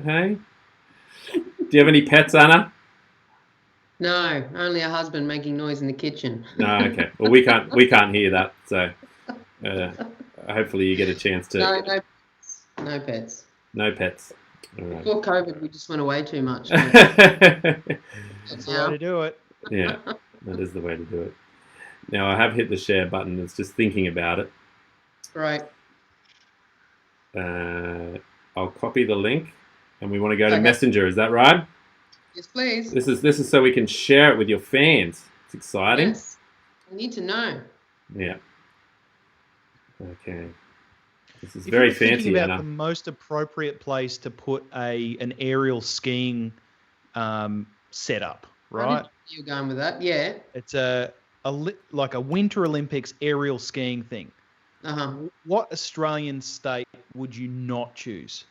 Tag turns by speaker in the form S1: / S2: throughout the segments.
S1: Hey? Do you have any pets, Anna?
S2: No, only a husband making noise in the kitchen.
S1: No, okay. Well, we can't hear that, so uh, hopefully you get a chance to.
S2: No, no, no pets.
S1: No pets. All right.
S2: Before COVID, we just went away too much.
S3: That's the way to do it.
S1: Yeah, that is the way to do it. Now I have hit the share button. It's just thinking about it.
S2: Right.
S1: I'll copy the link, and we want to go to Messenger. Is that right?
S2: Yes, please.
S1: This is so we can share it with your fans. It's exciting.
S2: Yes. I need to know.
S1: Yeah. Okay. This is
S3: If
S1: very
S3: you're thinking
S1: fancy,
S3: about
S1: Anna.
S3: the most appropriate place to put an aerial skiing setup, right?
S2: You're going with that? Yeah.
S3: It's like a Winter Olympics aerial skiing thing.
S2: Uh-huh.
S3: What Australian state would you not choose?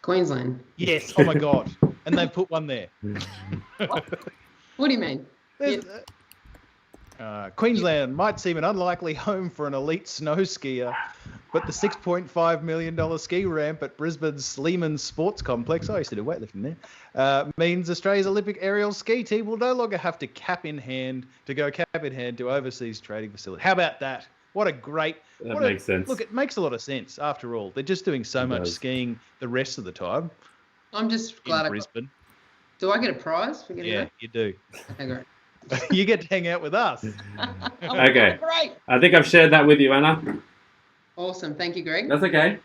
S2: Queensland.
S3: Yes. Oh my God. And they put one there.
S2: What do you mean?
S3: Queensland might seem an unlikely home for an elite snow skier, but the $6.5 million ski ramp at Brisbane's Lehman Sports Complex, I used to do weightlifting there, means Australia's Olympic aerial ski team will no longer have to go cap in hand to overseas training facilities. How about that? What a great...
S1: That makes sense.
S3: Look, it makes a lot of sense. After all, they're just doing so much skiing the rest of the time.
S2: I'm just glad
S3: in Brisbane.
S2: Do I get a prize for getting that?
S3: Yeah, you do.
S2: Okay, great.
S3: You get to hang out with us.
S1: Okay.
S2: Great.
S1: I think I've shared that with you, Anna.
S2: Awesome. Thank you, Greg.
S1: That's okay.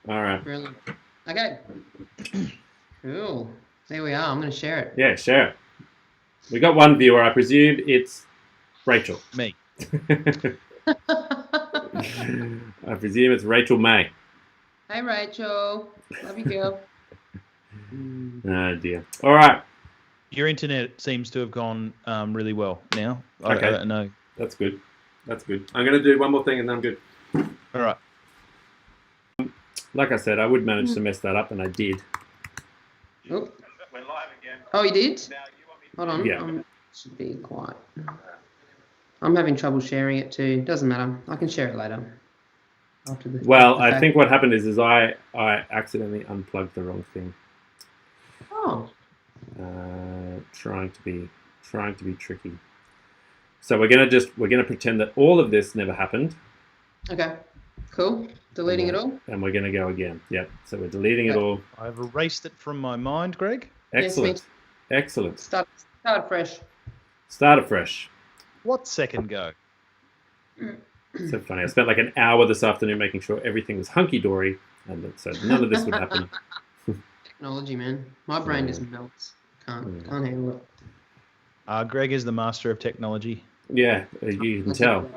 S1: All right.
S2: Brilliant. Okay. Cool. There we are. I'm going to share it.
S1: Yeah, share it. We got one viewer. I presume it's Rachel.
S3: Me.
S1: I presume it's Rachel May.
S2: Hey, Rachel. Love you, girl.
S1: Oh, dear. All right.
S3: Your internet seems to have gone really well now.
S1: Okay.
S3: I don't know.
S1: That's good. That's good. I'm going to do one more thing and then I'm good.
S3: All right.
S1: Like I said, I would manage to mess that up, and I did.
S2: Oh,
S4: We're live again.
S2: oh you did?
S4: Now you want me to...
S2: Hold on.
S1: Yeah.
S2: Should be quiet. I'm having trouble sharing it too. Doesn't matter. I can share it later. After the.
S1: Well,
S2: the
S1: I
S2: fact.
S1: think what happened is I accidentally unplugged the wrong thing.
S2: Oh.
S1: Trying to be tricky. So we're gonna pretend that all of this never happened.
S2: Okay. Cool. Deleting it all.
S1: And we're gonna go again. Yep. So we're deleting it all.
S3: I've erased it from my mind, Greg.
S1: Excellent.
S2: Yes,
S1: Excellent.
S2: Start fresh.
S1: Start afresh.
S3: What second go?
S1: So funny. I spent like an hour this afternoon making sure everything was hunky dory, and so none of this would happen.
S2: Technology, man. My brain just melts. Can't handle it.
S3: Greg is the master of technology.
S1: Yeah, you can tell.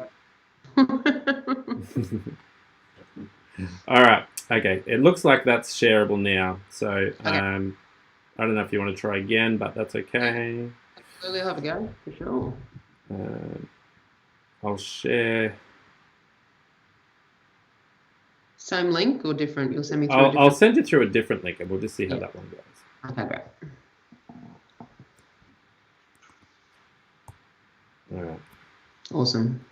S1: All right. Okay. It looks like that's shareable now. So
S2: Okay.
S1: I don't know if you want to try again, but that's okay.
S2: Clearly have a go, for sure.
S1: I'll share.
S2: Same link or different? You'll send me through a
S1: I'll
S2: different...
S1: send you through a different link, and we'll just see how that one goes.
S2: Okay, great.
S1: All right.
S2: Awesome.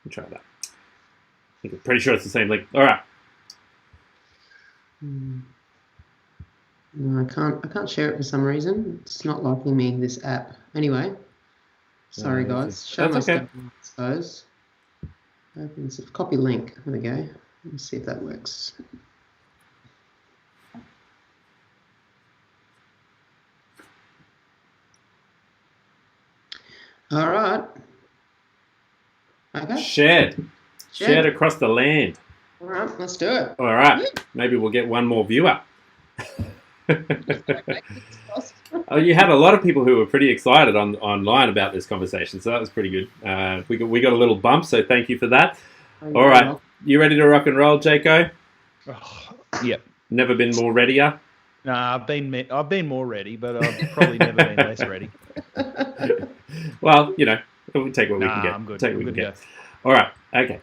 S1: We'll try that. I'm pretty sure it's the same link. All right.
S2: No, I can't share it for some reason. It's not liking me, this app. Anyway, sorry guys. Show
S1: that's
S2: myself,
S1: okay.
S2: I suppose. Opens copy link. There we go. Let's see if that works. All right. Okay.
S1: Shared across the land.
S2: All right, let's do it.
S1: All right. Maybe we'll get one more viewer. Oh, you had a lot of people who were pretty excited online about this conversation, so that was pretty good. We got a little bump, so thank you for that. All right, you ready to rock and roll, Jaco?
S3: Oh, yep.
S1: Never been more readier.
S3: Nah, I've been more ready, but I've probably never been less ready.
S1: Well, we'll take what we can get.
S3: I'm good.
S1: Take what we
S3: Good
S1: can
S3: to
S1: get. All right. Okay.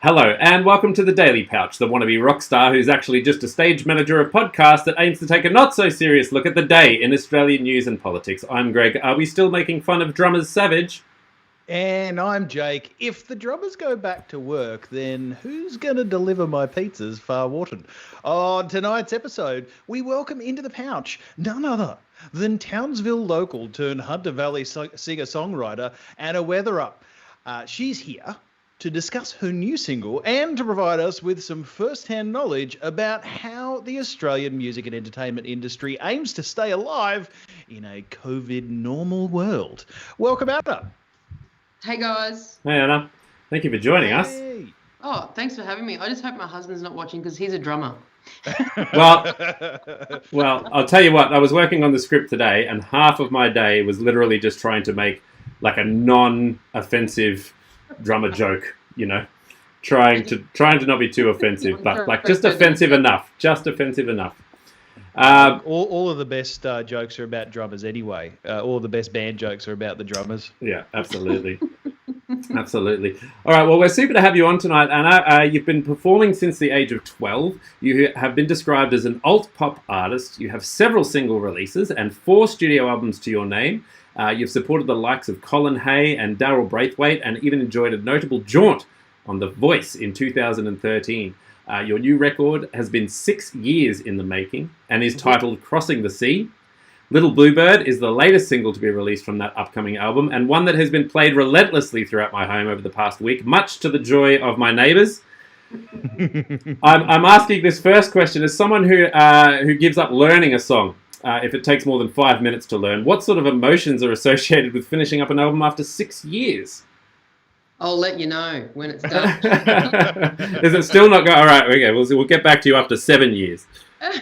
S1: Hello, and welcome to the Daily Pouch, the wannabe rock star who's actually just a stage manager of podcast that aims to take a not-so-serious look at the day in Australian news and politics. I'm Greg. Are we still making fun of drummers Savage?
S3: And I'm Jake. If the drummers go back to work, then who's going to deliver my pizzas, Far Wharton? On tonight's episode, we welcome into the pouch none other than Townsville local turned Hunter Valley singer-songwriter Anna Weatherup. She's here to discuss her new single and to provide us with some first-hand knowledge about how the Australian music and entertainment industry aims to stay alive in a COVID normal world. Welcome, Anna.
S2: Hey guys.
S1: Hey, Anna. Thank you for joining us.
S3: Hey.
S2: Oh, thanks for having me. I just hope my husband's not watching because he's a drummer.
S1: Well, I'll tell you what. I was working on the script today, and half of my day was literally just trying to make like a non-offensive drummer joke. You know, trying to not be too offensive, but like just offensive enough. Just offensive enough.
S3: All of the best jokes are about drummers anyway. All the best band jokes are about the drummers.
S1: Yeah, absolutely. Absolutely. All right, well, we're super to have you on tonight, Anna. You've been performing since the age of 12. You have been described as an alt-pop artist. You have several single releases and 4 studio albums to your name. You've supported the likes of Colin Hay and Daryl Braithwaite and even enjoyed a notable jaunt on The Voice in 2013. Your new record has been 6 years in the making and is titled Crossing the Sea. Little Bluebird is the latest single to be released from that upcoming album, and one that has been played relentlessly throughout my home over the past week, much to the joy of my neighbours. I'm asking this first question as someone who gives up learning a song if it takes more than 5 minutes to learn. What sort of emotions are associated with finishing up an album after 6 years?
S2: I'll let you know when it's done.
S1: Is it still not going? All right, okay. We'll get back to you after 7 years.
S2: I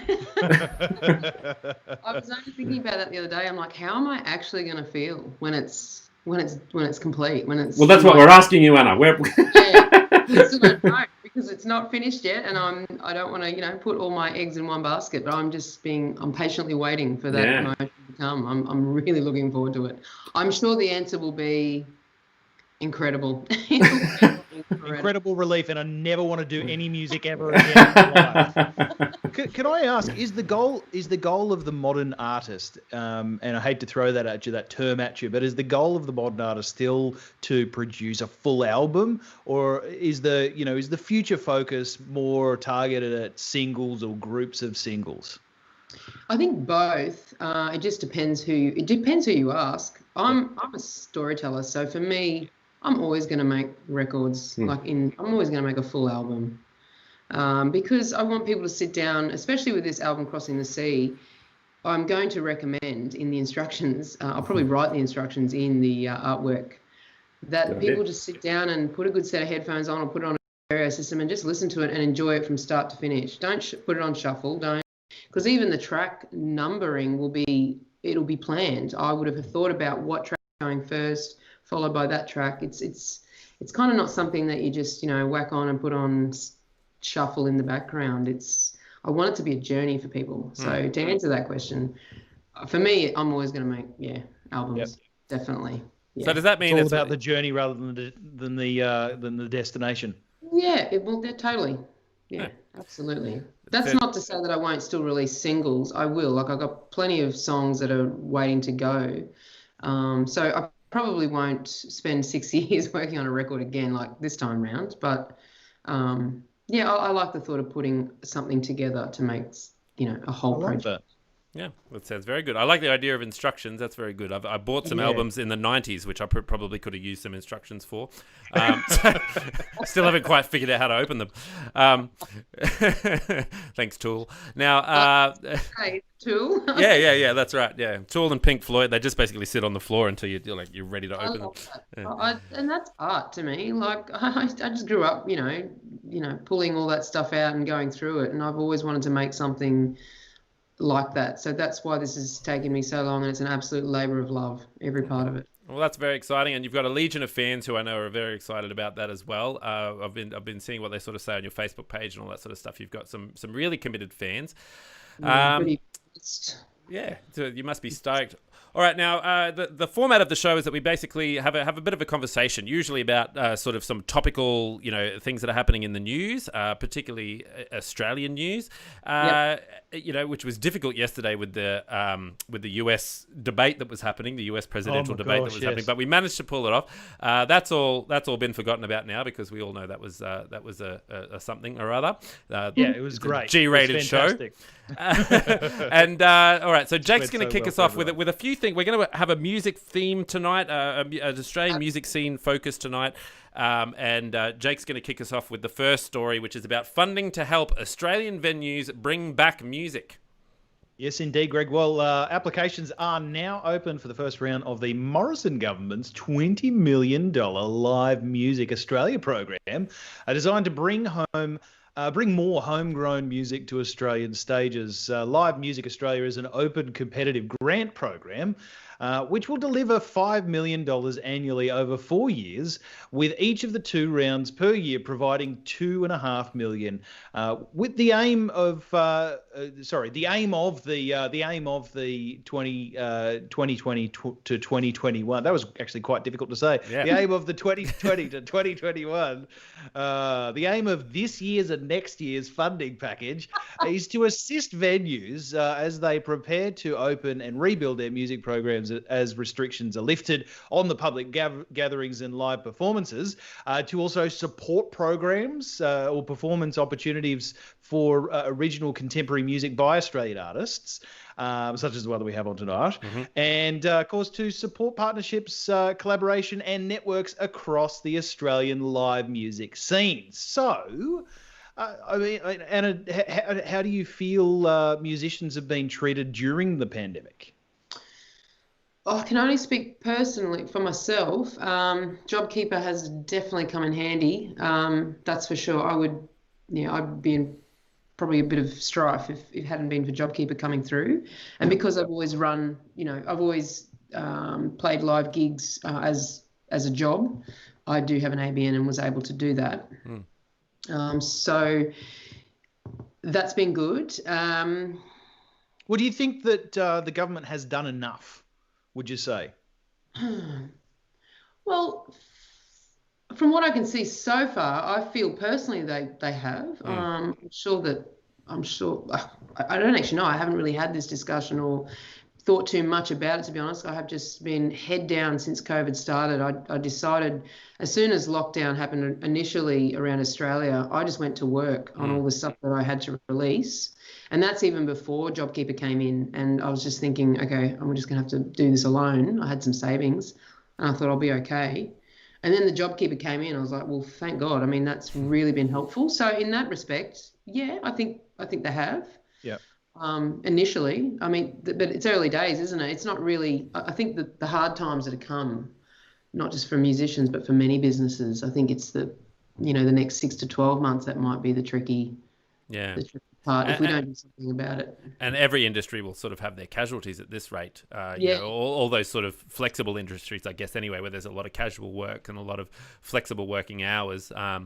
S2: was only thinking about that the other day. I'm like, how am I actually going to feel when it's complete?
S1: Well, that's what we're asking you, Anna.
S2: Yeah, I don't know, because it's not finished yet, and I don't want to put all my eggs in one basket. But I'm patiently waiting for that emotion to come. I'm really looking forward to it. I'm sure the answer will be incredible.
S3: Incredible relief, and I never want to do any music ever again in my life. Can I ask, is the goal of the modern artist, and I hate to throw that term at you, but is the goal of the modern artist still to produce a full album, or is the future focus more targeted at singles or groups of singles?
S2: I think both. It just depends who you ask. I'm a storyteller, so for me, I'm always going to make records. I'm always going to make a full album because I want people to sit down, especially with this album Crossing the Sea. I'm going to recommend in the instructions, I'll probably write the instructions in the artwork, that people just sit down and put a good set of headphones on or put it on a stereo system and just listen to it and enjoy it from start to finish. Don't put it on shuffle. Because even the track numbering will be planned. I would have thought about what track going first, followed by that track. It's kind of not something that you just whack on and put on shuffle in the background. I want it to be a journey for people. So to answer that question, for me, I'm always going to make albums. Definitely. Yeah.
S1: So does that mean
S3: it's all about the journey rather than the destination?
S2: Yeah, totally. Yeah, absolutely. That's not to say that I won't still release singles. I will. Like, I've got plenty of songs that are waiting to go. So I probably won't spend 6 years working on a record again like this time round. But I like the thought of putting something together to make a whole project.
S3: That.
S1: Yeah, that sounds very good. I like the idea of instructions. That's very good. I bought some albums in the 90s, which I probably could have used some instructions for. Still haven't quite figured out how to open them. Thanks, Tool. Now,
S2: hey, Tool?
S1: yeah, that's right. Yeah, Tool and Pink Floyd, they just basically sit on the floor until you're ready to open them.
S2: Yeah. And that's art to me. Like, I just grew up, pulling all that stuff out and going through it, and I've always wanted to make something like that. So that's why this has taken me so long, and it's an absolute labour of love, every part of it.
S1: Well, that's very exciting, and you've got a legion of fans who I know are very excited about that as well. I've been seeing what they sort of say on your Facebook page and all that sort of stuff. You've got some really committed fans.
S2: Pretty
S1: Yeah, so you must be stoked. All right, now the format of the show is that we basically have a bit of a conversation, usually about sort of some topical, things that are happening in the news, particularly Australian news. Which was difficult yesterday with the US debate that was happening, the US presidential debate that was happening. But we managed to pull it off. That's all been forgotten about now because we all know that was a something or other.
S3: It was great.
S1: G-rated show. And all right, so Jake's going to kick us off with a few things. We're going to have a music theme tonight, an Australian music scene focus tonight. And Jake's going to kick us off with the first story, which is about funding to help Australian venues bring back music.
S3: Yes, indeed, Greg. Well, applications are now open for the first round of the Morrison government's $20 million Live Music Australia program, designed to bring more homegrown music to Australian stages. Live Music Australia is an open competitive grant program which will deliver $5 million annually over 4 years, with each of the two rounds per year providing $2.5 million, with the aim of the 2020 to 2021. That was actually quite difficult to say. Yeah. The aim of the 2020 to 2021. The aim of this year's and next year's funding package is to assist venues as they prepare to open and rebuild their music programs as restrictions are lifted on the public gatherings and live performances, to also support programs or performance opportunities for original contemporary music by Australian artists, such as the one that we have on tonight, and of course to support partnerships, collaboration and networks across the Australian live music scene. So, Anna, how do you feel musicians have been treated during the pandemic?
S2: I can only speak personally for myself. JobKeeper has definitely come in handy. That's for sure. I'd be in probably a bit of strife if it hadn't been for JobKeeper coming through. And because I've always run, I've always played live gigs as a job, I do have an ABN and was able to do that. So that's been good.
S3: Well, do you think that the government has done enough, would you say?
S2: Well, from what I can see so far, I feel personally they have. I don't actually know. I haven't really had this discussion or thought too much about it, to be honest. I have just been head down since COVID started. I decided as soon as lockdown happened initially around Australia, I just went to work on all the stuff that I had to release. And that's even before JobKeeper came in. And I was just thinking, okay, I'm just going to have to do this alone. I had some savings and I thought I'll be okay. And then the JobKeeper came in. I was like, well, thank God. I mean, that's really been helpful. So in that respect, yeah, I think they have.
S3: Yeah.
S2: Initially, I mean, but it's early days, isn't it? It's not really. I think that the hard times that have come, not just for musicians but for many businesses, I think it's the next 6 to 12 months that might be the tricky.
S1: Yeah.
S2: The tricky part if we don't do something about it.
S1: And every industry will sort of have their casualties at this rate. All those sort of flexible industries, I guess, anyway, where there's a lot of casual work and a lot of flexible working hours. But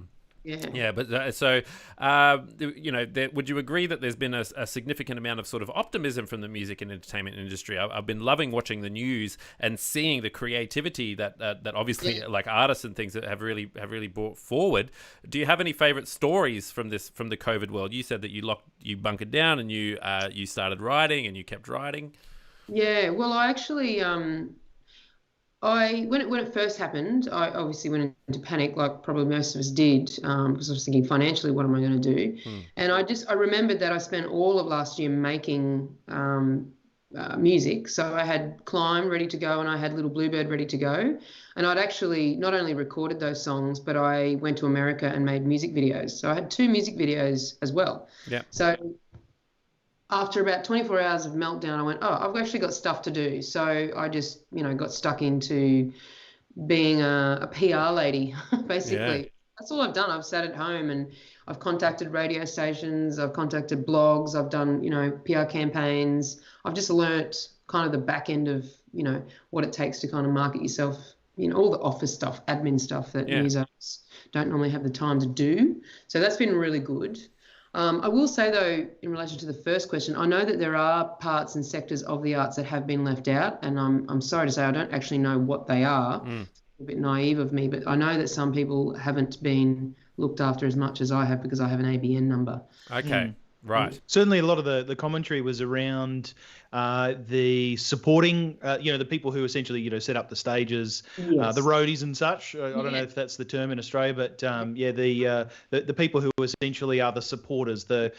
S1: would you agree that there's been a significant amount of sort of optimism from the music and entertainment industry? I've been loving watching the news and seeing the creativity that obviously like artists and things that have really brought forward. Do you have any favorite stories from the COVID world? You said that you bunkered down and you started writing and you kept writing.
S2: Yeah, well, I actually when it first happened, I obviously went into panic, like probably most of us did, because I was thinking financially, what am I going to do? And I remembered that I spent all of last year making music. So I had Climb ready to go and I had Little Bluebird ready to go. And I'd actually not only recorded those songs, but I went to America and made music videos. So I had 2 music videos as well. Yeah. So after about 24 hours of meltdown, I went, I've actually got stuff to do. So I just, got stuck into being a PR lady, basically. Yeah. That's all I've done. I've sat at home and I've contacted radio stations, I've contacted blogs, I've done, PR campaigns. I've just learnt kind of the back end of, what it takes to kind of market yourself, all the office stuff, admin stuff that news artists don't normally have the time to do. So that's been really good. I will say, though, in relation to the first question, I know that there are parts and sectors of the arts that have been left out, and I'm sorry to say I don't actually know what they are. It's a bit naive of me, but I know that some people haven't been looked after as much as I have because I have an ABN number.
S1: Okay. Right.
S3: Certainly, a lot of the commentary was around the supporting, the people who essentially, set up the stages,
S2: Yes.
S3: the roadies and such. I don't know if that's the term in Australia, but the people who essentially are the supporters, the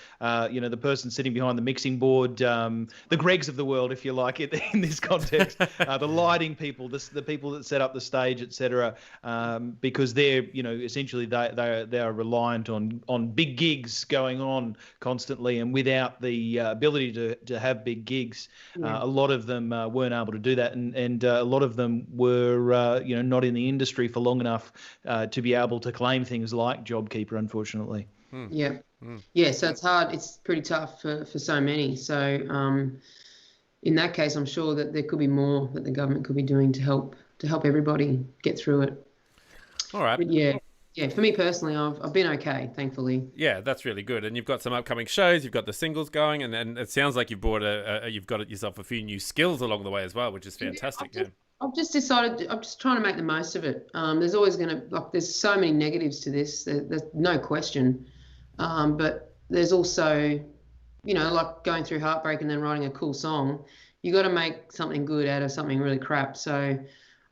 S3: person sitting behind the mixing board, the Gregs of the world, if you like it, in this context, the lighting people, the people that set up the stage, etc. Because they're, essentially they are reliant on big gigs going on constantly, and without the ability to have big gigs, a lot of them weren't able to do that, and a lot of them were not in the industry for long enough to be able to claim things like JobKeeper, unfortunately.
S2: Yeah. Yeah, so it's hard. It's pretty tough for so many. So in that case, I'm sure that there could be more that the government could be doing to help everybody get through it.
S1: All right.
S2: But yeah, for me personally, I've been okay, thankfully.
S1: Yeah, that's really good. And you've got some upcoming shows, you've got the singles going, and it sounds like you've you've got yourself a few new skills along the way as well, which is fantastic.
S2: I've just decided I'm just trying to make the most of it. There's always there's so many negatives to this. There's no question. But there's also, like going through heartbreak and then writing a cool song. You got to make something good out of something really crap. So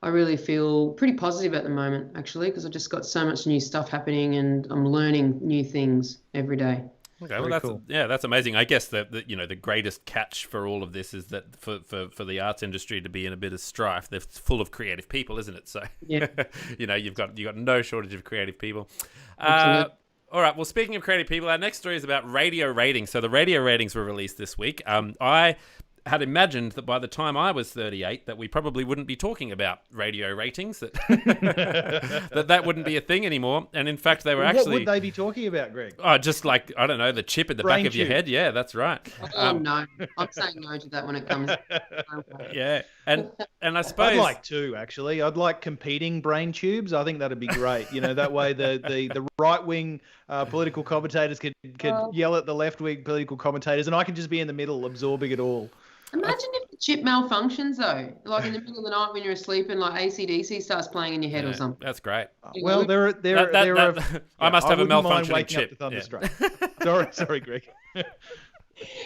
S2: I really feel pretty positive at the moment, actually, because I've just got so much new stuff happening and I'm learning new things every day.
S1: Okay, well, that's amazing. I guess that the greatest catch for all of this is that for the arts industry to be in a bit of strife, they're full of creative people, isn't it? So
S2: yeah,
S1: you've got no shortage of creative people.
S2: Absolutely.
S1: All right. Well, speaking of creative people, our next story is about radio ratings. So the radio ratings were released this week. I had imagined that by the time I was 38 that we probably wouldn't be talking about radio ratings, that that wouldn't be a thing anymore. And in fact, they were actually...
S3: What would they be talking about, Greg?
S1: Oh, just like, I don't know, the chip at the back of your head. Yeah, that's right.
S2: No. I'm saying no to that when it comes.
S1: Yeah. And I suppose...
S3: I'd like to, actually. I'd like competing brain tubes. I think that'd be great. That way the right-wing political commentators could yell at the left-wing political commentators, and I can just be in the middle absorbing it all.
S2: Imagine if the chip malfunctions, though, like in the middle of the night when you're asleep and like AC/DC starts playing in your head or something.
S1: That's great.
S3: Well,
S1: I must have a malfunctioning chip.
S3: Sorry, Greg.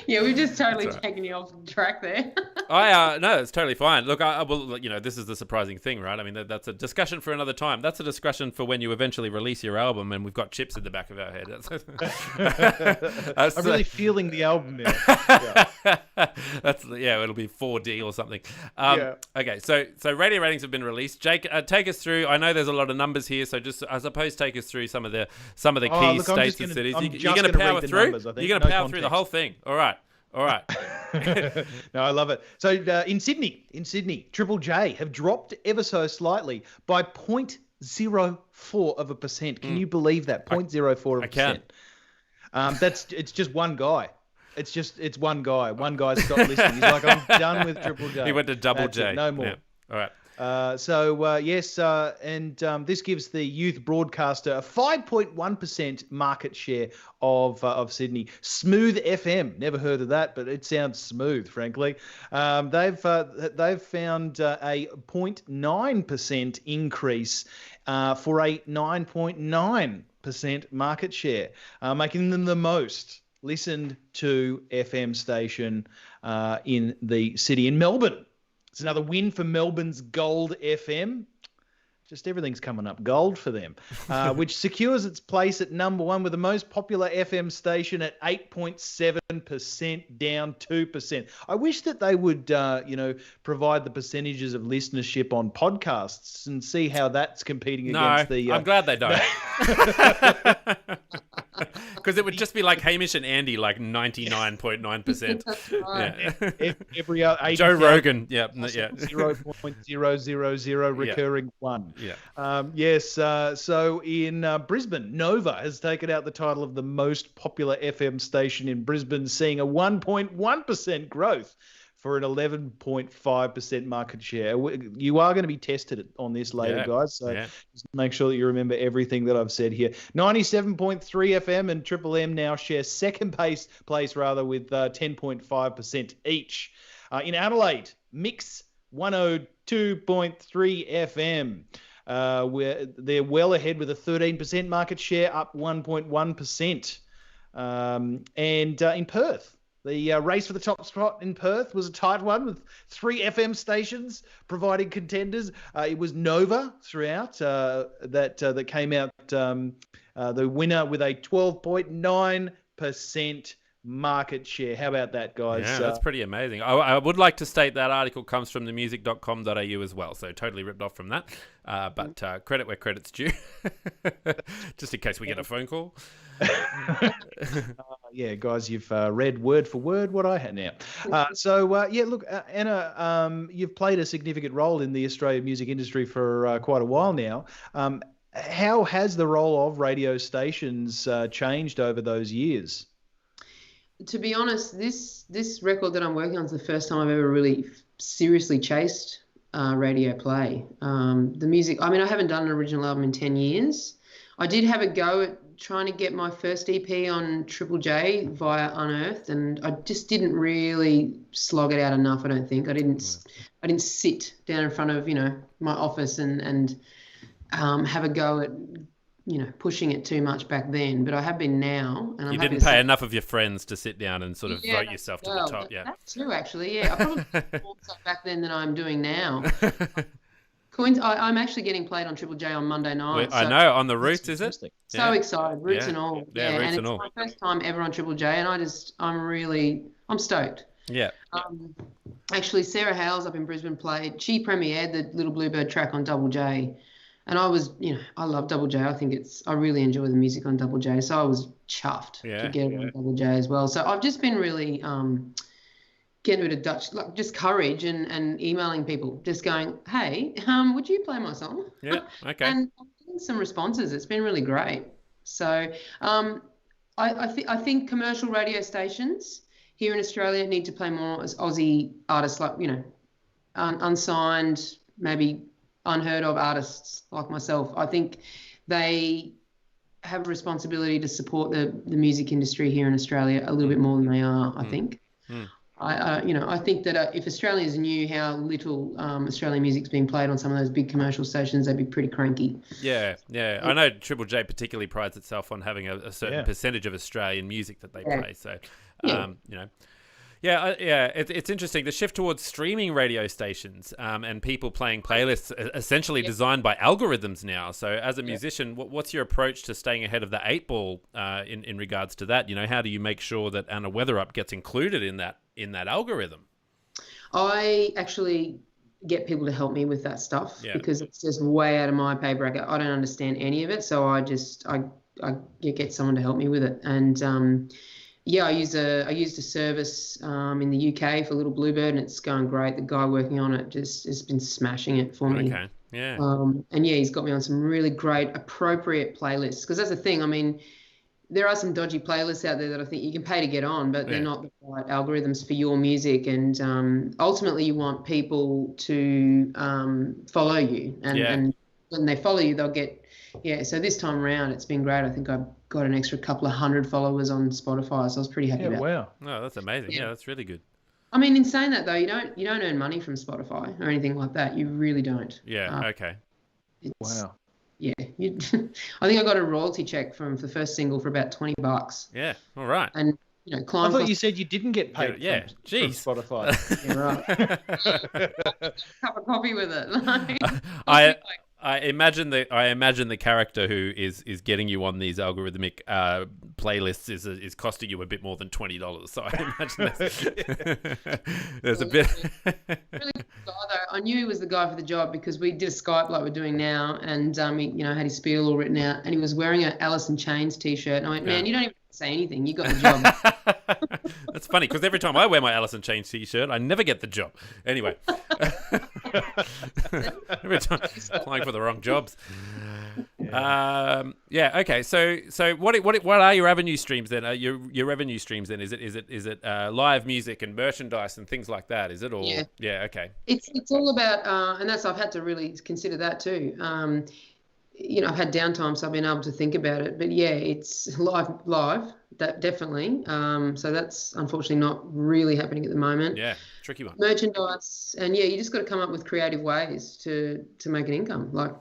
S2: Yeah, we've just totally taken you off track there.
S1: No, it's totally fine. Look, I will. This is the surprising thing, right? I mean, that's a discussion for another time. That's a discussion for when you eventually release your album, and we've got chips in the back of our head.
S3: I'm really feeling the album now.
S1: It'll be 4D or something. Okay, so radio ratings have been released. Jake, take us through. I know there's a lot of numbers here, so just I suppose take us through some of the key states and cities. You're going to power through. You're going to power through the whole thing. All right.
S3: No, I love it. So in Sydney, Triple J have dropped ever so slightly by 0.04%. Can you believe that? 0.04%.
S1: I can.
S3: It's just one guy. It's one guy. One guy stopped listening. He's like, I'm done with Triple J.
S1: He went to Double J.
S3: No more.
S1: Yeah. All right.
S3: This gives the youth broadcaster a 5.1% market share of Sydney. Smooth FM, never heard of that, but it sounds smooth, frankly. They've found a 0.9% increase for a 9.9% market share, making them the most listened to FM station in the city. In Melbourne, it's another win for Melbourne's Gold FM. Just everything's coming up gold for them, which secures its place at number one with the most popular FM station at 8.7%, down 2%. I wish that they would, provide the percentages of listenership on podcasts and see how that's competing against the...
S1: I'm glad they don't. Because it would just be like Hamish and Andy, like 99.9%.
S2: That's right.
S1: Yeah.
S3: Every other
S1: Joe Rogan,
S3: 0.000 recurring one.
S1: Yeah.
S3: So in Brisbane, Nova has taken out the title of the most popular FM station in Brisbane, seeing a 1.1% growth for an 11.5% market share. You are going to be tested on this later, guys. So just make sure that you remember everything that I've said here. 97.3 FM and Triple M now share second place with 10.5% each. In Adelaide, Mix 102.3 FM. Where they're well ahead with a 13% market share, up 1.1%. And in Perth, the race for the top spot in Perth was a tight one with 3 FM stations providing contenders. It was Nova throughout that came out the winner with a 12.9% market share. How about that, guys?
S1: Yeah, that's pretty amazing. I would like to state that article comes from themusic.com.au as well, so totally ripped off from that. But credit where credit's due, just in case we get a phone call.
S3: Yeah, guys, you've read word for word what I had now. Look, Anna, you've played a significant role in the Australian music industry for quite a while now. How has the role of radio stations changed over those years?
S2: To be honest, this record that I'm working on is the first time I've ever really seriously chased radio play. The music, I haven't done an original album in 10 years. I did have a go at trying to get my first EP on Triple J via Unearthed, and I just didn't really slog it out enough, I don't think. I didn't sit down in front of, my office and have a go at pushing it too much back then, but I have been now. And
S1: you didn't pay enough of your friends to sit down and sort of vote yourself to the top,
S2: That too, actually, yeah. I probably more so back then than I'm doing now. I'm actually getting played on Triple J on Monday night.
S1: I know, on the Roots, is it?
S2: So excited, Roots and all.
S1: Yeah, Roots and all.
S2: It's my first time ever on Triple J, and I'm stoked.
S1: Yeah.
S2: Actually, Sarah Hales up in Brisbane she premiered the Little Bluebird track on Double J. And I was, I love Double J. I really enjoy the music on Double J. So I was chuffed to get it on Double J as well. So I've just been really getting a bit of Dutch, just courage and emailing people, just going, hey, would you play my song?
S1: Yeah, okay.
S2: And I'm getting some responses. It's been really great. So I think commercial radio stations here in Australia need to play more as Aussie artists, like, unsigned, maybe unheard of artists like myself. I think they have a responsibility to support the music industry here in Australia a little bit more than they are, I think. I think that if Australians knew how little Australian music's being played on some of those big commercial stations, they'd be pretty cranky.
S1: Yeah. I know Triple J particularly prides itself on having a certain percentage of Australian music that they play. So, it's interesting. The shift towards streaming radio stations and people playing playlists essentially designed by algorithms now. So as a musician, what's your approach to staying ahead of the 8 ball in regards to that? How do you make sure that Anna Weatherup gets included in that algorithm?
S2: I actually get people to help me with that stuff because it's just way out of my pay bracket. I don't understand any of it. So I get someone to help me with it. And, I used a service in the UK for Little Bluebird, and it's going great. The guy working on it just has been smashing it for me.
S1: Okay, yeah.
S2: He's got me on some really great, appropriate playlists. Because that's the thing. There are some dodgy playlists out there that I think you can pay to get on, but they're not the right algorithms for your music. And ultimately, you want people to follow you. And when they follow you, they'll get... so this time around, it's been great. I think I've got an extra couple of 100 followers on Spotify, so I was pretty happy about
S3: wow.
S2: that.
S1: Oh, that's amazing. Yeah, that's really good.
S2: In saying that, though, you don't earn money from Spotify or anything like that. You really don't.
S1: Yeah, okay.
S3: Wow.
S2: Yeah. I think I got a royalty check for the first single for about $20.
S1: Yeah, all right.
S2: And,
S3: I thought you said you didn't get paid from Spotify.
S2: Right. Cup of coffee with it.
S1: I imagine the character who is getting you on these algorithmic playlists is costing you a bit more than $20. So I imagine there's a bit.
S2: Really good guy, though. I knew he was the guy for the job because we did a Skype like we're doing now, and he had his spiel all written out, and he was wearing an Alice in Chains t-shirt, and I went, man, you don't even say anything. You got the job.
S1: That's funny because every time I wear my Alice in Chains t-shirt, I never get the job. Anyway. Every time applying for the wrong jobs. Yeah. Okay. So what are your revenue streams then? Your revenue streams then? Is it live music and merchandise and things like that? Is it all?
S2: Yeah.
S1: Yeah. Okay.
S2: It's all about, and I've had to really consider that too. I've had downtime, so I've been able to think about it. But yeah, it's live, that definitely. So that's unfortunately not really happening at the moment.
S1: Yeah, tricky one.
S2: Merchandise, and yeah, you just got to come up with creative ways to make an income, like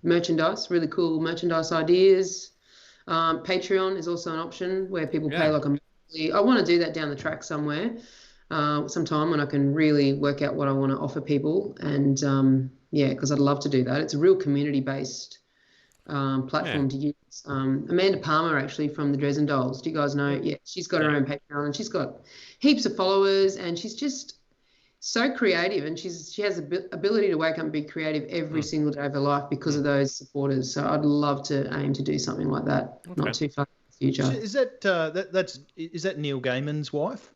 S2: merchandise, really cool merchandise ideas. Patreon is also an option where people pay like a monthly. I want to do that down the track somewhere, sometime when I can really work out what I want to offer people. And because I'd love to do that. It's a real community-based platform to use. Amanda Palmer, actually, from the Dresden Dolls. Do you guys know? Yeah, she's got her own Patreon, and she's got heaps of followers, and she's just so creative, and she has the ability to wake up and be creative every single day of her life because of those supporters. So I'd love to aim to do something like that, not too far in the future.
S3: Is that Neil Gaiman's wife?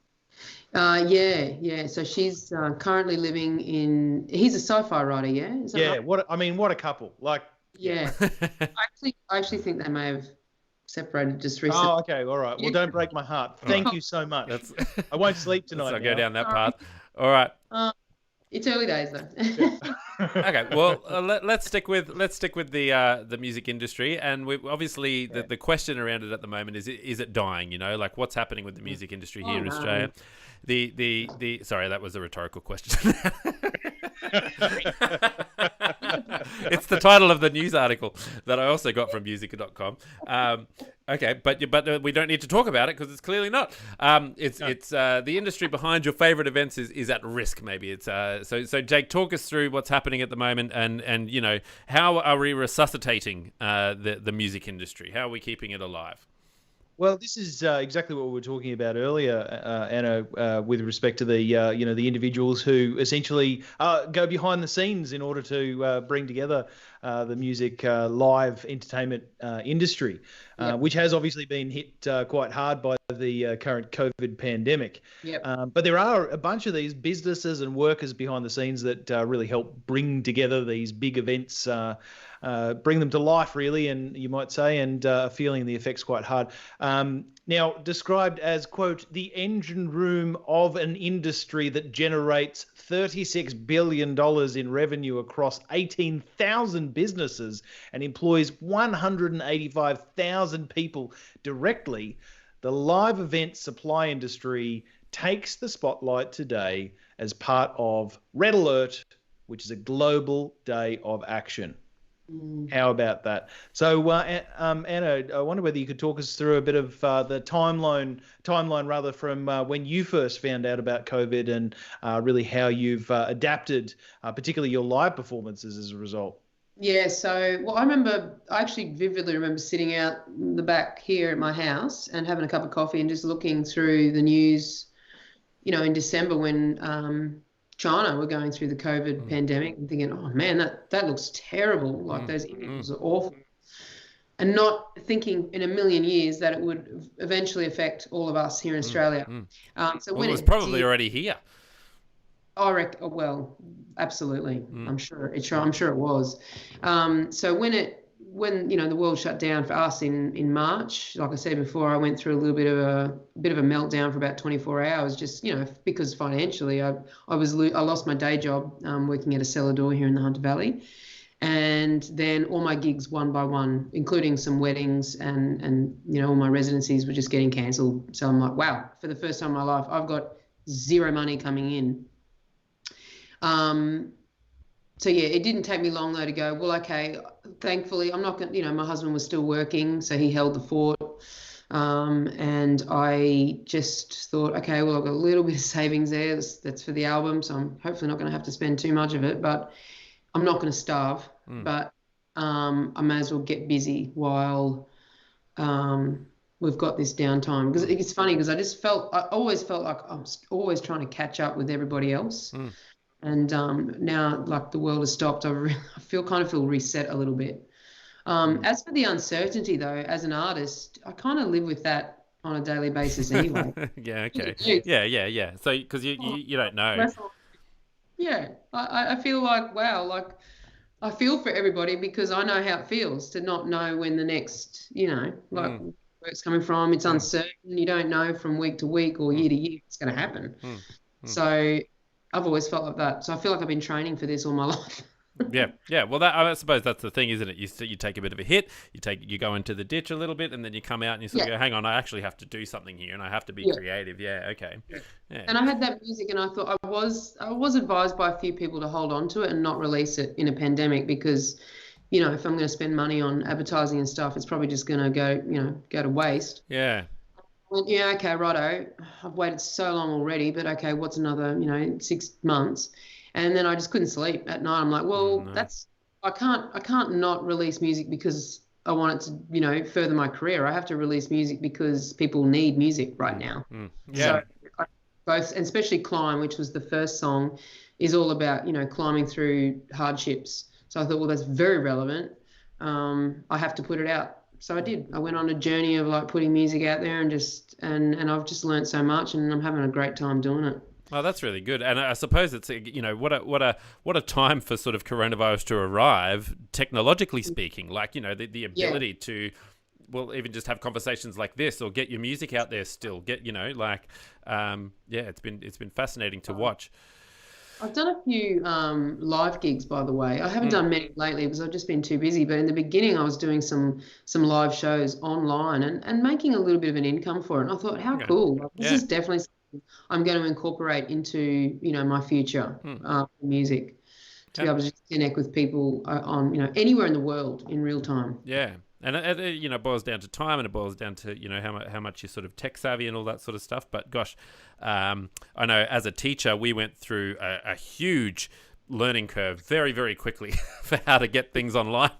S2: Yeah. So she's currently living in. He's a sci-fi writer, yeah. Is that right?
S3: What a couple! Like,
S2: yeah. I actually think they may have separated just recently.
S3: Oh, okay, all right. Well, don't break my heart. Thank you so much. I won't sleep tonight.
S1: Let's not go down that path. All right.
S2: It's early days though.
S1: Okay, well, let's stick with the music industry, and we obviously the question around it at the moment is it dying? Like what's happening with the music industry here in Australia? The sorry, that was a rhetorical question. It's the title of the news article that I also got from musica.com. Okay, but we don't need to talk about it because it's clearly not. It's the industry behind your favorite events is at risk. Maybe it's so Jake, talk us through what's happening at the moment, and how are we resuscitating the music industry? How are we keeping it alive?
S3: Well, this is exactly what we were talking about earlier, Anna, with respect to the the individuals who essentially go behind the scenes in order to bring together the music live entertainment industry, which has obviously been hit quite hard by the current COVID pandemic.
S2: Yep.
S3: But there are a bunch of these businesses and workers behind the scenes that really help bring together these big events. Bring them to life, really, and you might say, and feeling the effects quite hard. Now, described as, quote, the engine room of an industry that generates $36 billion in revenue across 18,000 businesses and employs 185,000 people directly, the live event supply industry takes the spotlight today as part of Red Alert, which is a global day of action. How about that? So, Anna, I wonder whether you could talk us through a bit of the timeline rather from when you first found out about COVID and really how you've adapted, particularly your live performances as a result.
S2: Yeah, so, I actually vividly remember sitting out the back here at my house and having a cup of coffee and just looking through the news, in December when China were going through the COVID pandemic and thinking, oh man, that looks terrible. Like those images are awful. And not thinking in a million years that it would eventually affect all of us here in Australia. So when
S1: it was probably already here.
S2: I reckon, well, absolutely. I'm sure it was. So when the world shut down for us in March, like I said before, I went through a little bit of a meltdown for about 24 hours, just because financially I lost my day job working at a cellar door here in the Hunter Valley, and then all my gigs one by one, including some weddings and all my residencies were just getting cancelled. So I'm like, wow, for the first time in my life, I've got zero money coming in. So yeah, it didn't take me long though to go, well, okay, thankfully I'm not going to, my husband was still working, so he held the fort. And I just thought, okay, well, I've got a little bit of savings there. That's for the album. So I'm hopefully not going to have to spend too much of it, but I'm not going to starve, but I may as well get busy while we've got this downtime. Because it's funny because I always felt like I'm always trying to catch up with everybody else. And now, like, the world has stopped, I feel reset a little bbit. As for the uncertainty, though, as an artist, I kind of live with that on a daily basis anyway.
S1: Yeah, okay. Yeah. So, because you don't know.
S2: Yeah, I feel like, wow, like, I feel for everybody because I know how it feels to not know when the next, like where it's coming from. It's uncertain. You don't know from week to week or year to year what's going to happen. So I've always felt like that. So I feel like I've been training for this all my life.
S1: Yeah. Well, I suppose that's the thing, isn't it? You take a bit of a hit, you go into the ditch a little bit, and then you come out and you sort of go, hang on, I actually have to do something here, and I have to be creative. Yeah, okay. Yeah.
S2: And I had that music, and I thought I was advised by a few people to hold on to it and not release it in a pandemic because, if I'm going to spend money on advertising and stuff, it's probably just going to go to waste.
S1: Yeah.
S2: I went, yeah, okay, righto. I've waited so long already, but okay, what's another, 6 months? And then I just couldn't sleep at night. I'm like, well, I can't not release music because I want it to, further my career. I have to release music because people need music right now.
S1: Yeah.
S2: So both, and especially Climb, which was the first song, is all about, climbing through hardships. So I thought, well, that's very relevant. I have to put it out. So I did. I went on a journey of like putting music out there and I've just learned so much and I'm having a great time doing it.
S1: Oh, that's really good, and I suppose it's what a time for sort of coronavirus to arrive, technologically speaking. Like the ability to, well, even just have conversations like this or get your music out there. Still get it's been fascinating to watch.
S2: I've done a few live gigs, by the way. I haven't done many lately because I've just been too busy. But in the beginning, I was doing some live shows online and making a little bit of an income for it. And I thought, how cool! Like, this is definitely something I'm going to incorporate into my future music to be able to just connect with people on anywhere in the world in real time.
S1: Yeah. And it boils down to time, and it boils down to how much you're sort of tech savvy and all that sort of stuff. But gosh, I know as a teacher we went through a huge learning curve very, very quickly for how to get things online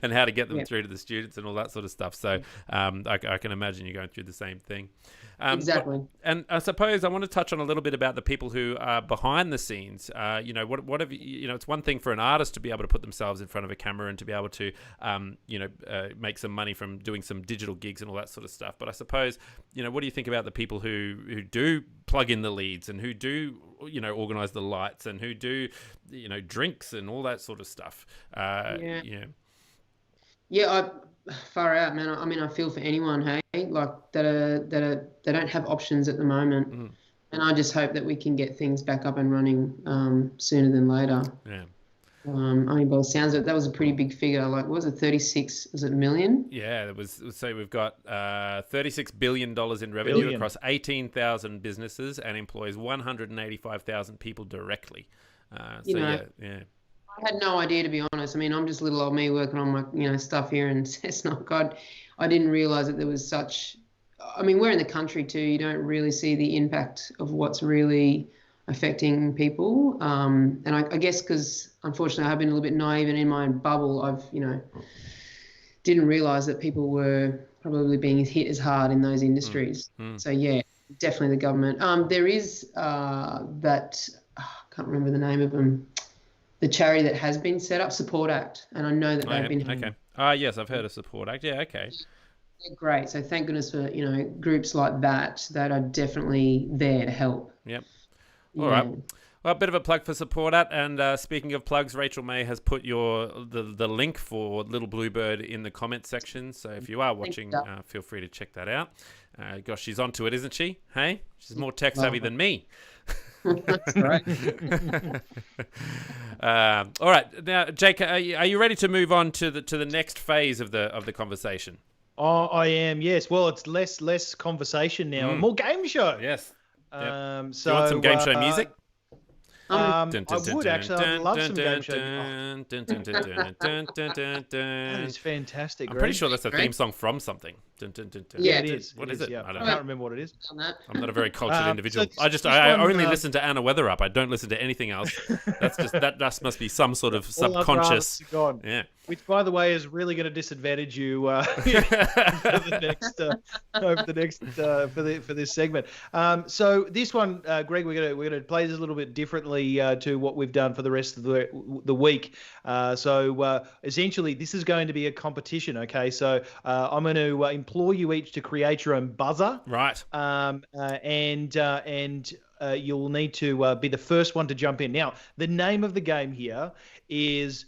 S1: and how to get them through to the students and all that sort of stuff. So I can imagine you're going through the same thing.
S2: Exactly.
S1: And I suppose I want to touch on a little bit about the people who are behind the scenes. What have it's one thing for an artist to be able to put themselves in front of a camera and to be able to, make some money from doing some digital gigs and all that sort of stuff. But I suppose, what do you think about the people who do plug in the leads and who do, organize the lights and who do, drinks and all that sort of stuff?
S2: Yeah, far out, man. I mean, I feel for anyone, hey, like that don't have options at the moment, and I just hope that we can get things back up and running sooner than later.
S1: Yeah.
S2: I mean, by the sounds of it, that was a pretty big figure. Like, what was it, 36? Was it million?
S1: Yeah, it was. So we've got $36 billion in revenue across 18,000 businesses and employs 185,000 people directly. Yeah.
S2: I had no idea, to be honest. I mean, I'm just little old me working on my, stuff here in Cessnock. God, I didn't realise that there was such. I mean, we're in the country too. You don't really see the impact of what's really affecting people. And I guess because unfortunately I've been a little bit naive and in my bubble, I've didn't realise that people were probably being hit as hard in those industries. So yeah, definitely the government. There is that. I can't remember the name of them. The charity that has been set up, Support Act, and I know that they've been.
S1: Okay. Yes, I've heard of Support Act. Yeah. Okay.
S2: They're great. So thank goodness for groups like that are definitely there to help.
S1: Yep. All right. Well, a bit of a plug for Support Act, and speaking of plugs, Rachel May has put the link for Little Bluebird in the comment section. So if you are watching, feel free to check that out. Gosh, she's onto it, isn't she? Hey, she's more tech savvy than me.
S2: That's right.
S1: All right, now, Jake, are you ready to move on to the next phase of the conversation?
S3: Oh, I am. Yes. Well, it's less conversation now and more game show.
S1: Yes.
S3: So
S1: do you want some game show music?
S3: I would actually. I'd love some game show. That is fantastic.
S1: I'm pretty sure that's a theme song from something.
S3: Yeah, it is.
S1: What is it?
S3: Yeah.
S1: I
S3: can't remember what it is.
S1: I'm not a very cultured individual. I only listen to Anna Weatherup. I don't listen to anything else. That's just that must be some sort of subconscious. Yeah.
S3: Which, by the way, is really going to disadvantage you over for this segment. So this one, Greg, we're going to play this a little bit differently to what we've done for the rest of the week. So essentially, this is going to be a competition. Okay, so I'm going to implore you each to create your own buzzer.
S1: Right.
S3: And you'll need to be the first one to jump in. Now, the name of the game here is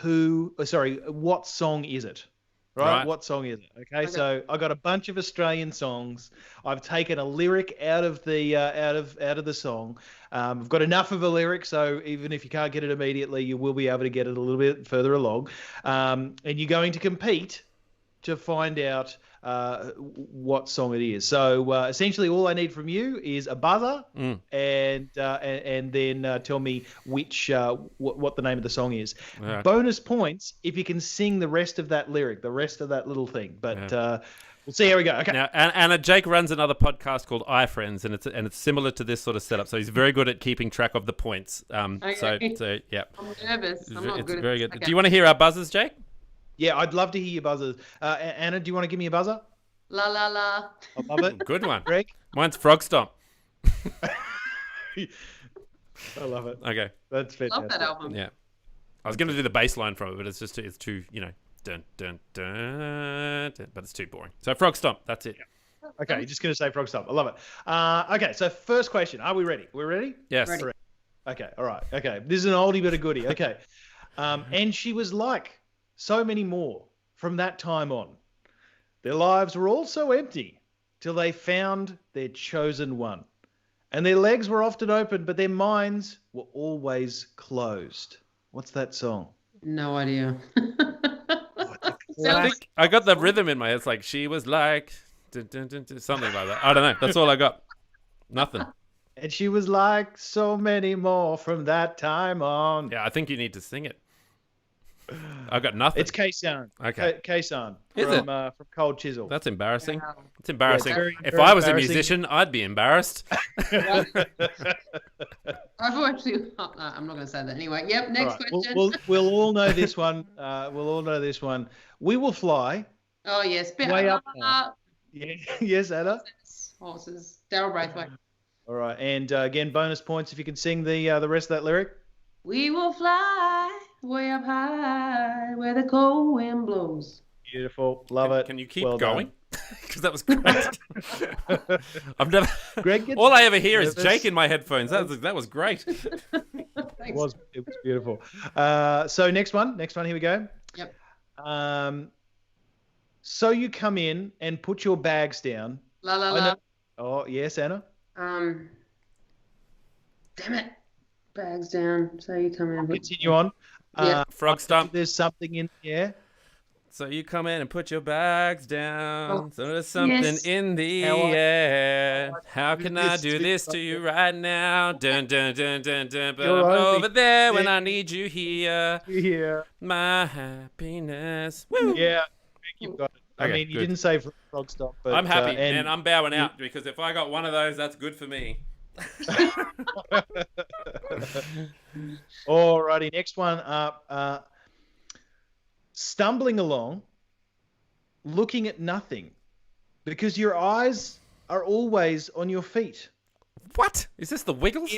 S3: what song is it? Right? What song is it? Okay, so I got a bunch of Australian songs. I've taken a lyric out of the out of the song. I've got enough of a lyric, so even if you can't get it immediately, you will be able to get it a little bit further along. And you're going to compete to find out what song it is. So essentially, all I need from you is a buzzer, and then tell me which what the name of the song is. Right. Bonus points if you can sing the rest of that lyric, the rest of that little thing. But we'll see how we go. Okay.
S1: Now, Anna, Jake runs another podcast called iFriends, and it's similar to this sort of setup. So he's very good at keeping track of the points.
S2: Okay.
S1: So yeah.
S2: I'm nervous. I'm not good.
S1: Very good.
S2: Okay.
S1: Do you want to hear our buzzers, Jake?
S3: Yeah, I'd love to hear your buzzers. Anna, do you want to give me a buzzer?
S2: La la la.
S3: I love it.
S1: Good one.
S3: Greg?
S1: Mine's Frog Stomp.
S3: I love it.
S1: Okay.
S3: That's fantastic.
S2: Love that album.
S1: Yeah. I was going to do the bass line from it, but it's too, dun, dun, dun, dun, but it's too boring. So Frog Stomp, that's it.
S3: Yeah. Okay, you're just going to say Frog Stomp. I love it. Okay, so first question. Are we ready? We're ready?
S1: Yes.
S2: Ready.
S3: Okay, all right. Okay, this is an oldie but a goodie. Okay. And she was like so many more from that time on. Their lives were all so empty till they found their chosen one. And their legs were often open, but their minds were always closed. What's that song?
S2: No idea.
S1: I got the rhythm in my head. It's like, she was like, dun, dun, dun, dun, something like that. I don't know. That's all I got. Nothing.
S3: And she was like so many more from that time on.
S1: Yeah, I think you need to sing it. I got nothing.
S3: It's K-San.
S1: Okay.
S3: K-San.
S1: Is it?
S3: From Cold Chisel.
S1: That's embarrassing.
S2: Wow.
S1: It's embarrassing.
S3: Yeah, very,
S1: if
S3: very
S1: I was a
S3: embarrassing.
S1: musician, I'd be embarrassed.
S2: I've actually. I'm not going to say that anyway. Yep. Next question.
S3: We'll all know this one. We'll all know this one. We Will Fly.
S2: Oh yes.
S3: Way up. Yeah. Yes, Anna.
S2: Horses. Daryl Braithwaite.
S3: All right, and again, bonus points if you can sing the rest of that lyric.
S2: We will fly way up high where the cold wind blows.
S3: Beautiful, love it.
S1: Can you keep
S3: Well
S1: going? Because that was great. I've never.
S3: Greg
S1: all I ever hear is Jake in my headphones. That was great.
S3: It was beautiful. So next one. Here we go.
S2: Yep.
S3: So you come in and put your bags down.
S2: La la la.
S3: Oh yes, Anna.
S2: Damn it. Bags down. So you come in.
S3: Continue on.
S2: Yeah.
S1: Frog Stomp.
S3: There's something in the air.
S1: So you come in and put your bags down.
S2: Oh,
S1: So there's something in the air. How can I do this to you right now? Dun dun dun dun dun. But I'm over there when I need you here.
S3: Here.
S1: My happiness. Woo.
S3: Yeah. You've got it. I mean, you didn't say Frog Stomp, but
S1: I'm happy, and I'm bowing out because if I got one of those, that's good for me.
S3: Alrighty, next one up. Stumbling along, looking at nothing, because your eyes are always on your feet.
S1: What? Is this the Wiggles?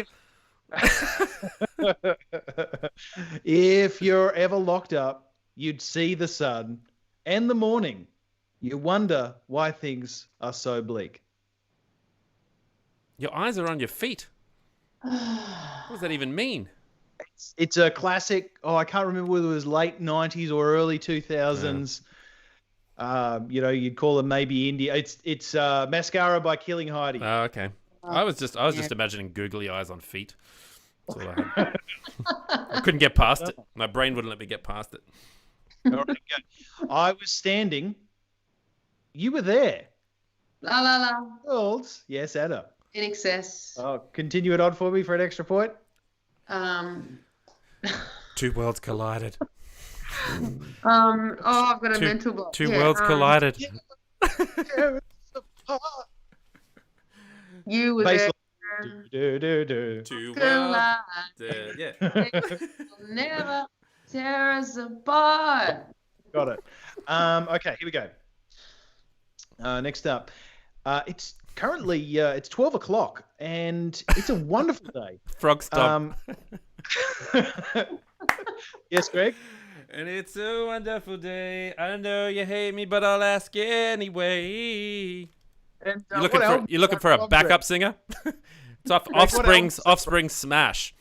S3: If you're ever locked up, you'd see the sun and the morning. You wonder why things are so bleak.
S1: Your eyes are on your feet. What does that even mean?
S3: It's a classic. Oh, I can't remember whether it was late 90s or early 2000s. Yeah. You'd call it maybe India. It's Mascara by Killing Heidi.
S1: Oh, okay. I was just imagining googly eyes on feet. That's all I had. I couldn't get past it. My brain wouldn't let me get past it.
S3: All right, go. I was standing. You were there.
S2: La la la.
S3: Olds. Yes, Anna.
S2: In excess.
S3: Oh, continue it on for me for an extra point.
S1: Two worlds collided.
S2: I've got a mental block.
S1: Two worlds collided.
S2: You were
S3: Baseline.
S2: there.
S1: Two
S2: Collide.
S1: worlds. Yeah.
S2: You'll never tear us apart.
S3: Got it. Okay, here we go. Next up, it's currently it's 12 o'clock, and it's a wonderful day.
S1: Frog Stomp.
S3: Yes, Greg.
S1: And it's a wonderful day. I know you hate me, but I'll ask you anyway.
S3: And,
S1: You're looking for a backup singer? It's Offspring's Smash.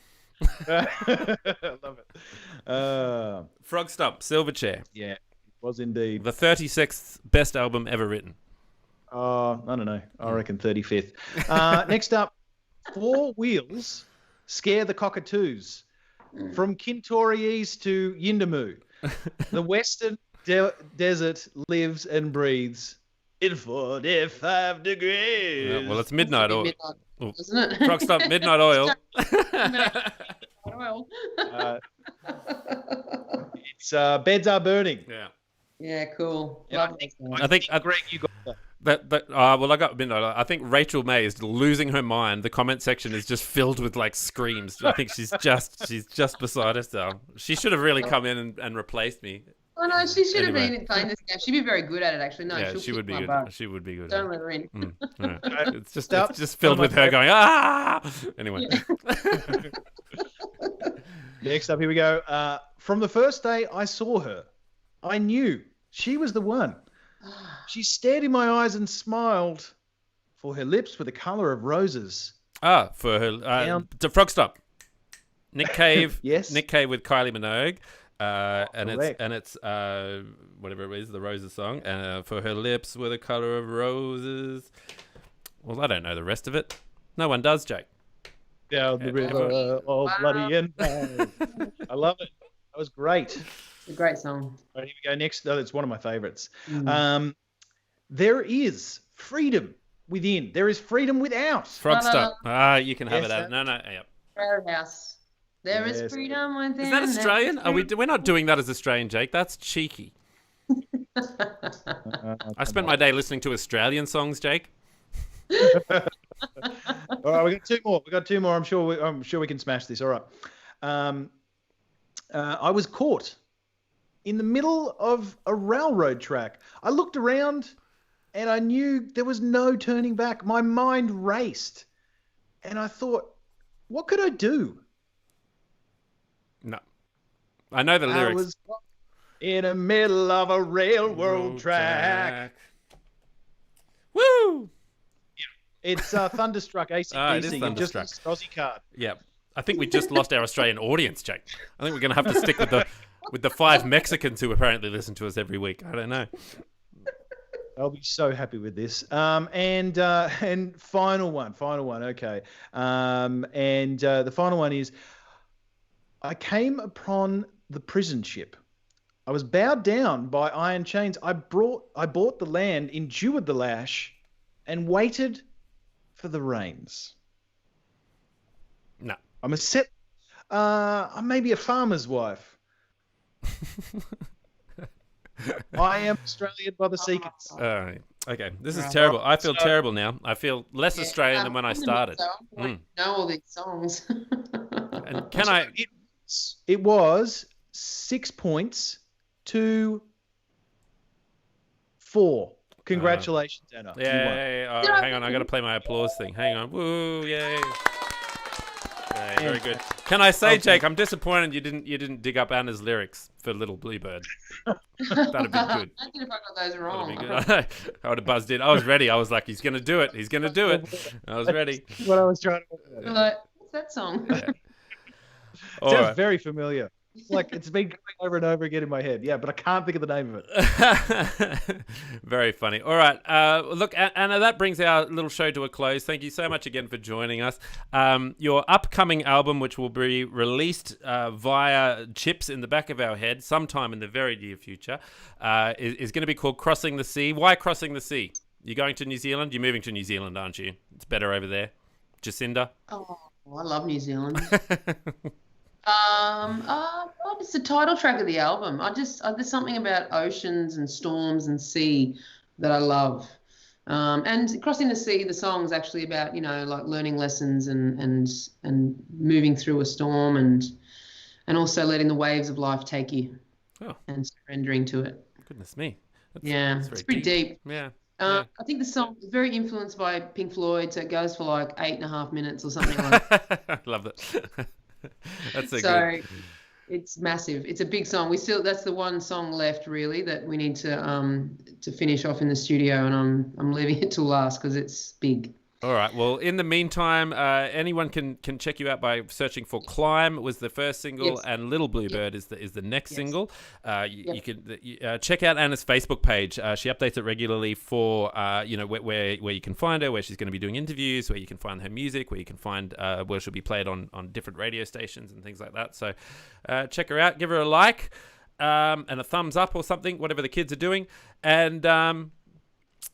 S3: I love it.
S1: Frog Stomp, Silverchair.
S3: Yeah, it was indeed.
S1: The 36th best album ever written.
S3: I don't know. I reckon 35th. Next up, Four Wheels Scare the Cockatoos. From Kintori to Yindamu, the Western desert lives and breathes in 45 degrees.
S1: Yeah, well, it's Midnight Oil.
S2: Midnight, isn't it?
S1: Frog Stomp, Midnight Oil.
S2: Oil.
S3: It's Beds Are Burning.
S1: Yeah.
S2: Yeah, cool.
S3: Yeah, I think Greg, you got that.
S1: Well, I got Midnight Oil. I think Rachel May is losing her mind. The comment section is just filled with like screams. I think she's just beside herself. She should have really come in and replaced me.
S2: Oh no, she should have been playing this game. She'd be very good at it, actually. No,
S1: Yeah, she would be good.
S2: Butt.
S1: She would be good.
S2: Don't let her in.
S1: Yeah. It's just filled with her going Anyway.
S3: Next up, here we go. From the first day I saw her, I knew she was the one. She stared in my eyes and smiled, for her lips were the colour of roses.
S1: For her the Frog Stomp. Nick Cave.
S3: Yes.
S1: Nick Cave with Kylie Minogue. And
S3: correct.
S1: it's whatever it is, the Roses song. For her lips were the colour of roses. Well, I don't know the rest of it. No one does, Jake.
S3: Down the river, all bloody and I love it. That was great.
S2: It's a great song.
S3: All right, here we go. Next, it's one of my favourites. There is freedom within. There is freedom without.
S1: Frog Stomp. You can have
S3: Yes,
S1: it. No, yep.
S2: Roadhouse. There is
S3: Yes.
S2: freedom within.
S1: Is that Australian? We're not doing that as Australian, Jake. That's cheeky. I spent my day listening to Australian songs, Jake.
S3: All right, we got two more. I'm sure we can smash this. All right. I was caught in the middle of a railroad track. I looked around and I knew there was no turning back. My mind raced. And I thought, what could I do?
S1: No. I know the lyrics.
S3: I was in the middle of a railroad track.
S1: Woo!
S3: It's Thunderstruck AC/DC.
S1: It is Thunderstruck.
S3: Just Aussie card.
S1: Yeah. I think we just lost our Australian audience, Jake. I think we're going to have to stick with the 5 Mexicans who apparently listen to us every week. I don't know.
S3: I'll be so happy with this. And final one. Okay. The final one is, I came upon the prison ship. I was bowed down by iron chains. I bought the land, endured the lash, and waited for the rains.
S1: No.
S3: I'm maybe a farmer's wife. I am Australian by the Seekers.
S1: Okay, this is terrible. I feel terrible now. I feel less Australian than when I started.
S2: I know all these songs.
S1: And can I?
S3: It was 6 points to 4. Congratulations, Anna.
S1: Yeah. Oh, hang on, I got to play my applause thing. Hang on. Woo! Yay! Yeah, very good. Can I say, Jake, I'm disappointed you didn't dig up Anna's lyrics for Little Bluebird. That'd be good.
S2: I think if I got those wrong.
S1: I would have buzzed in. I was ready. I was like, he's gonna do it. I was ready.
S3: What I was trying to.
S2: Like, what's that song?
S1: Yeah.
S3: Sounds very familiar. It's like it's been going over and over again in my head. Yeah, but I can't think of the name of
S1: it. Very funny. All right. Look, Anna, that brings our little show to a close. Thank you so much again for joining us. Your upcoming album, which will be released via chips in the back of our head sometime in the very near future, is going to be called Crossing the Sea. Why Crossing the Sea? You're going to New Zealand? You're moving to New Zealand, aren't you? It's better over there. Jacinda?
S2: Oh, I love New Zealand. It's the title track of the album. There's something about oceans and storms and sea that I love. And Crossing the Sea, the song's actually about, like learning lessons and moving through a storm and also letting the waves of life take you and surrendering to it.
S1: Goodness me.
S2: It's pretty deep.
S1: Yeah.
S2: I think the song is very influenced by Pink Floyd, so it goes for like 8.5 minutes or something like that.
S1: I love that. That's
S2: good. It's massive. It's a big song. That's the one song left really that we need to finish off in the studio, and I'm leaving it till last because it's big.
S1: All right. Well, in the meantime, anyone can check you out by searching for "Climb" was the first single,
S2: Yes.
S1: and "Little Bluebird" is the next
S2: Yes.
S1: single. You can check out Anna's Facebook page. She updates it regularly for where you can find her, where she's going to be doing interviews, where you can find her music, where you can find where she'll be played on different radio stations and things like that. So check her out, give her a like and a thumbs up or something, whatever the kids are doing, and.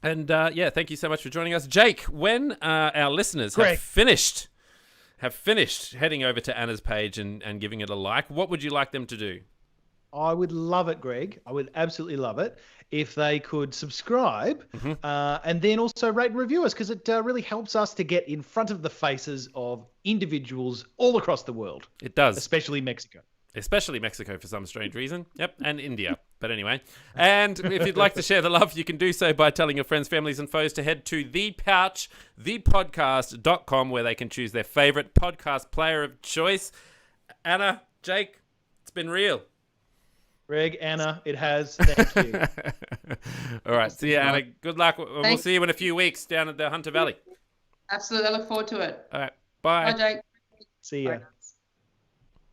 S1: Thank you so much for joining us. Jake, when our listeners have finished heading over to Anna's page and giving it a like, what would you like them to do?
S3: I would love it, Greg. I would absolutely love it if they could subscribe and then also rate and review us, because it really helps us to get in front of the faces of individuals all across the world.
S1: It does.
S3: Especially Mexico.
S1: Especially Mexico for some strange reason. Yep, and India. But anyway. And if you'd like to share the love, you can do so by telling your friends, families, and foes to head to thepodcast.com, where they can choose their favorite podcast player of choice. Anna, Jake, it's been real.
S3: Greg, Anna, it has. Thank you.
S1: All right. See you, Anna. Good luck. We'll see you in a few weeks down at the Hunter Valley.
S2: Absolutely. I look forward to it.
S1: All right. Bye.
S2: Bye, Jake.
S3: See ya.
S2: Bye.